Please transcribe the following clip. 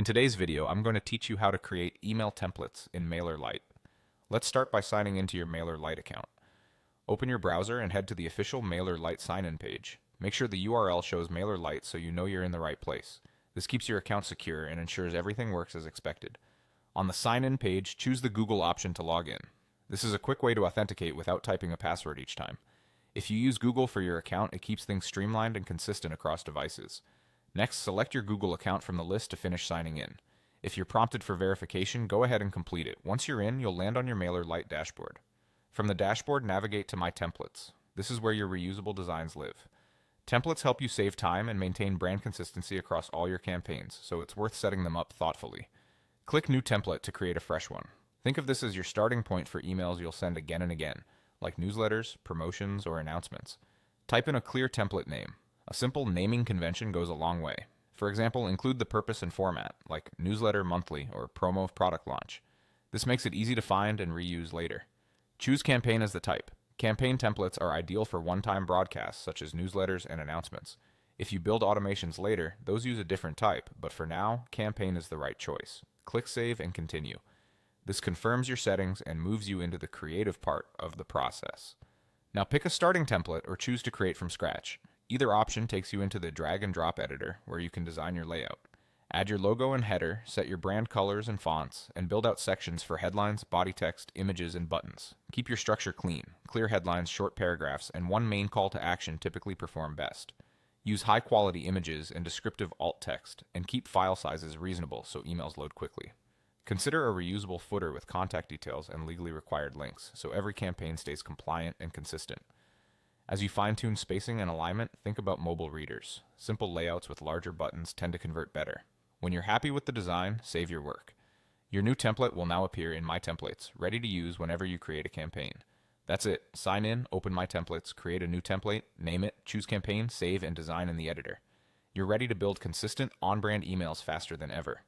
In today's video, I'm going to teach you how to create email templates in Mailerlite. Let's start by signing into your Mailerlite account. Open your browser and head to the official Mailerlite sign-in page. Make sure the URL shows Mailerlite so you know you're in the right place. This keeps your account secure and ensures everything works as expected. On the sign-in page, choose the Google option to log in. This is a quick way to authenticate without typing a password each time. If you use Google for your account, it keeps things streamlined and consistent across devices. Next, select your Google account from the list to finish signing in. If you're prompted for verification, go ahead and complete it. Once you're in, you'll land on your Mailerlite dashboard. From the dashboard, navigate to My Templates. This is where your reusable designs live. Templates help you save time and maintain brand consistency across all your campaigns, so it's worth setting them up thoughtfully. Click New Template to create a fresh one. Think of this as your starting point for emails you'll send again and again, like newsletters, promotions, or announcements. Type in a clear template name. A simple naming convention goes a long way. For example, include the purpose and format, like newsletter monthly or promo of product launch. This makes it easy to find and reuse later. Choose campaign as the type. Campaign templates are ideal for one-time broadcasts, such as newsletters and announcements. If you build automations later, those use a different type, but for now, campaign is the right choice. Click Save and Continue. This confirms your settings and moves you into the creative part of the process. Now pick a starting template or choose to create from scratch. Either option takes you into the drag and drop editor, where you can design your layout. Add your logo and header, set your brand colors and fonts, and build out sections for headlines, body text, images, and buttons. Keep your structure clean. Clear headlines, short paragraphs, and one main call to action typically perform best. Use high-quality images and descriptive alt text, and keep file sizes reasonable so emails load quickly. Consider a reusable footer with contact details and legally required links, so every campaign stays compliant and consistent. As you fine-tune spacing and alignment, think about mobile readers. Simple layouts with larger buttons tend to convert better. When you're happy with the design, save your work. Your new template will now appear in My Templates, ready to use whenever you create a campaign. That's it. Sign in, open My Templates, create a new template, name it, choose campaign, save, and design in the editor. You're ready to build consistent, on-brand emails faster than ever.